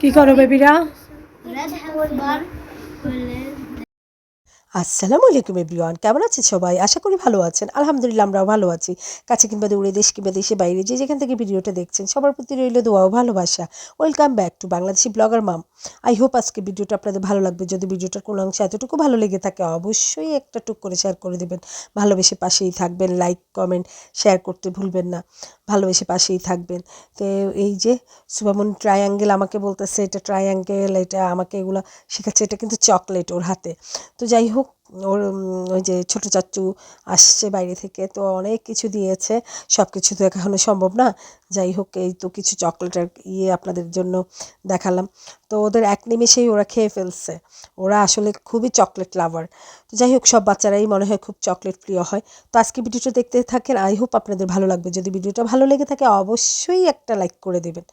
কি করো বেবিরা? আসসালামু আলাইকুম এভরিওয়ান, কেমন আছেন সবাই? আশা করি ভালো আছেন। আলহামদুলিল্লাহ আমরাও ভালো আছি। কাছে কিংবা দূরে, দেশ কিংবা দেশের বাইরে যে যেখান থেকে ভিডিওটা দেখছেন সবার প্রতি রইল দোয়া ও ভালোবাসা। Welcome back to Bangladeshi blogger mum. I hope আজকে ভিডিওটা আপনাদের ভালো লাগবে। যদি ভিডিওটার কোনো অংশ এতটুকু ভালো লেগে থাকে অবশ্যই একটা টুক করে শেয়ার করে দেবেন। ভালোবেসে পাশেই থাকবেন, লাইক কমেন্ট শেয়ার করতে ভুলবেন না। ভালোবেসে পাশেই থাকবেন। তো এই যে সুবামন ট্রায়াঙ্গেল আমাকে বলতেছে এটা ট্রায়াঙ্গেল, এটা আমাকে এগুলো শেখাচ্ছে। এটা কিন্তু চকলেট ওর হাতে। তো যাই হোক, ওর ওই যে ছোটো চাচ্চু আসছে বাইরে থেকে, তো অনেক কিছু দিয়েছে। সব কিছু তো দেখানো সম্ভব না। যাই হোক, এই তো কিছু চকলেটের আপনাদের জন্য দেখালাম। তো ওদের এক নিমেষেই ওরা খেয়ে ফেলছে। ওরা আসলে খুবই চকলেট লাভার। তো যাই হোক, সব বাচ্চারাই মনে হয় খুব চকলেট প্রিয় হয়। তো আজকে ভিডিওটা দেখতে থাকেন, আই হোপ আপনাদের ভালো লাগবে। যদি ভিডিওটা ভালো লেগে থাকে অবশ্যই একটা লাইক করে দেবেন।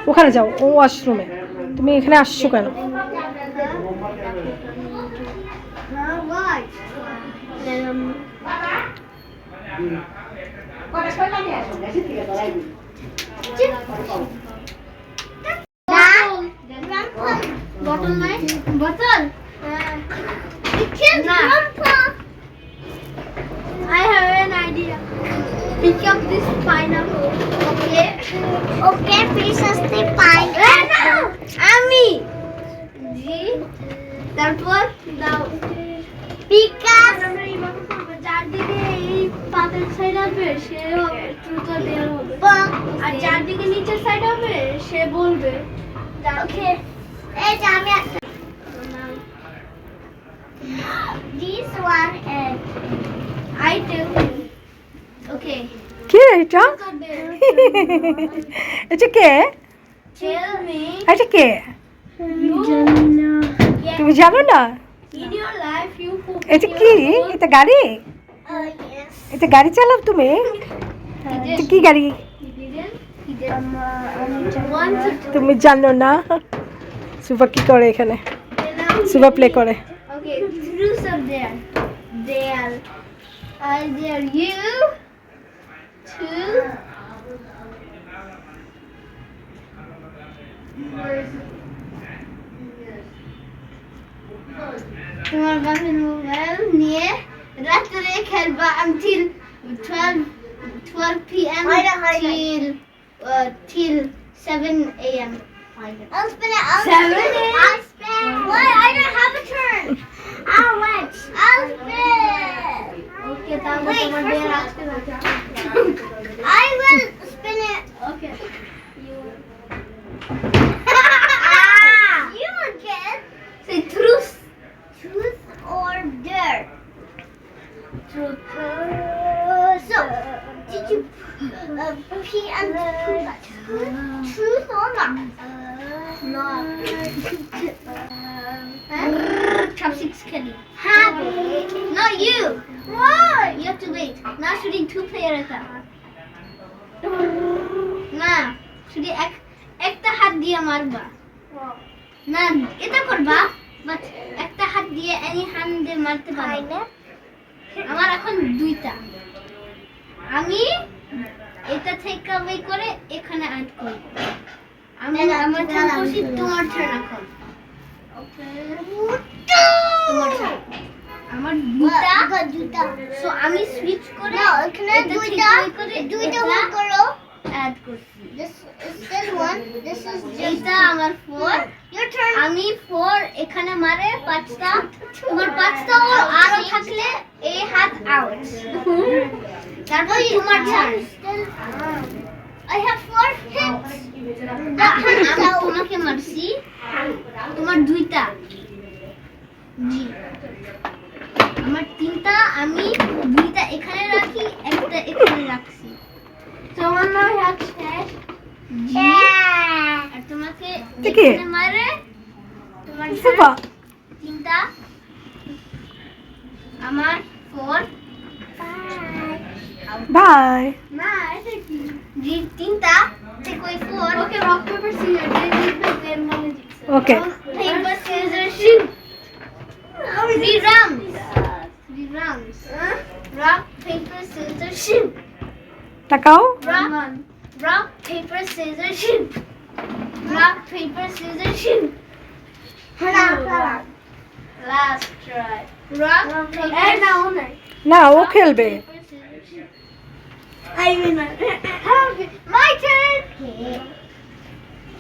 ওখানে যাও, ও ওয়াশরুমে। তুমি এখানে আসছো কেন? I have an idea. Pick up this pineapple. Okay. Okay, pieces the pineapple. Ami. G. তারপর দাও। Pick up. যার দিকে এই পাতের সাইড হবে সে ট্রুথ দেওয়া হবে। আর যার দিকে নিচের সাইড হবে সে বলবে। ওকে। এই যে আমি একটা। This one and I tell you. Okay. কে এটা? এটা কে? Tell me. এটা কে? You তুমি জানো না? in your life you cook. এটা কি? এটা গাড়ি? Yes. এটা গাড়ি চালাও তুমি? এটা কি গাড়ি? He didn't. He didn't. One to two. তুমি জানো না? সুবা কি করে এখানে? সুবা প্লে করে। Okay, truths are there. There. There you. Two. তোমার বাপের মোবাইল নিয়ে রাত্রে খেলবা until 12 p.m. till 7 a.m. I'll spin it. 7 a.m. I'll spin. What? I don't have a turn. I'll wait. I'll spin. Okay, wait. I will spin it. Okay. You again. Say truth. Truth or dare? Truth. So, did you pee and poo? Truth or not? No. Chopsticks Kelly. Happy. Not you. Why? You have to wait. Now shooting two players at that. না শুধু একটা হাত দিয়ে মারবা না এটা করবা but একটা হাত দিয়ে এনি হ্যান্ড দিয়ে মারতে পারবে আমার এখন দুইটা আমি এটা থেকে ওয়ে করে এখানে অ্যাড করব আমি আমার টার্ন করছি তোমার টার্ন এখন ওকে তোমার টার্ন আমার দুইটা সো আমি সুইচ করে এখানে দুইটা ওয়ে করো add করছি this one this is এটা আমার 4 your turn আমি 4 এখানে মারে পাঁচটা তোমার পাঁচটা আরো থাকলে এই হাত আউট তারপর তোমার টার্ন I have 4 hits আমি তোমাকে মারছি তোমার দুইটা জি আমার তিনটা আমি দুইটা এখানে রাখি একটা এখানে রাখছি তোমার নাম হচ্ছে আর তোমাকে এখানে মারে তোমার সুবা তিনটা আমার 4 বাই। না এটা কি জি তিনটা থেকে ওই 4 ওকে রক পেপার সিজার দেন মানে ওকে paper scissor shoot 3 rounds rock paper scissors shoot তাকাও। rock Rock, paper, scissors, shoot. Rock, paper, scissors, shoot. Last try. Rock, paper, না ও খেলবে My turn.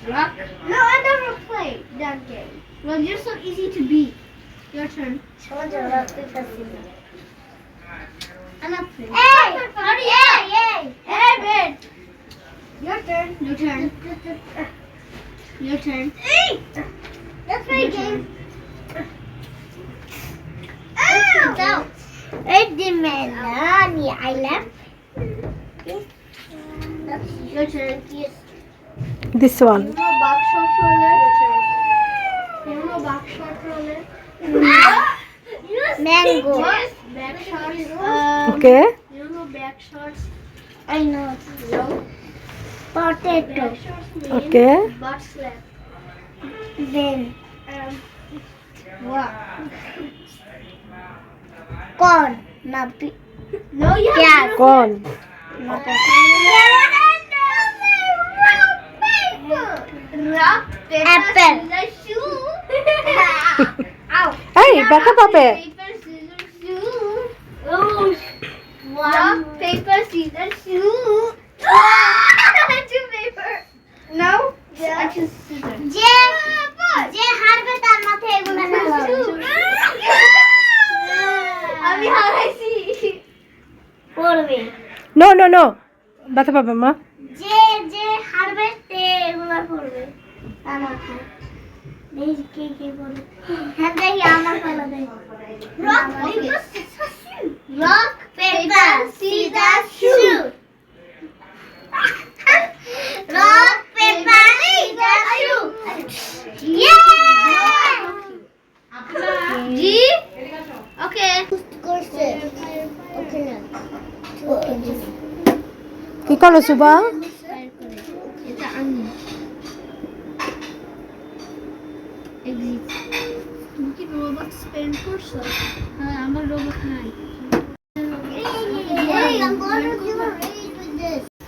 Rock. No, I never played that game. Well, you're so easy to beat. Your turn. I'm not playing. Hey! Hurry up! Hey, Ben! Your turn. Your turn. Your turn. Hey! Let's play a game. Oh! I left. Your turn. Yes. This one You know box shot roller? You know box shot roller? Mango. Back shots. Okay You know back shots? I know. Potato. Back shots mean okay butt slap. Then. What? Corn. No, you have to কোন rock, paper, Apple. scissors, shoe. Ow. এই ব্যথা পাবে Paper, scissors, shoe. Rock, paper, scissors, shoe. Two paper. No? I choose scissors. যে হারবে তার মাথায় এগুলো আমি হারাইছি পড়বে নো নো নো ব্যথা পাবে মা যে হারবে তে এগুলো পড়বে তার মাথায় দেখি কে পড়বে হ্যাঁ দেখি আমার পালা দেয় rock paper scissor shoot rock paper scissor shoot জি ওকে করছে ওকে না ওকে কি করো সুবা এটা আমি এক্সিট তুমি কি রোবট স্পেন্ড করছো হ্যাঁ আমার রোবট নাই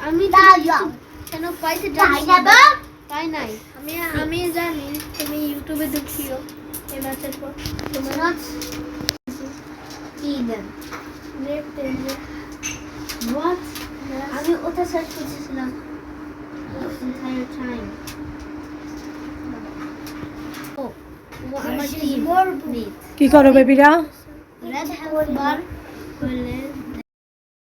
আমি কেন পাইতে যাই তাই নাই আমি জানি তুমি ইউটিউবে দেখিও এই ম্যাচের পর তোমার কি দেন What? আমি ওটা সার্চ করতেছিলাম this entire time. Oh, আমার টিম কি করো বেবিরা রেড হ্যান্ড বার করলে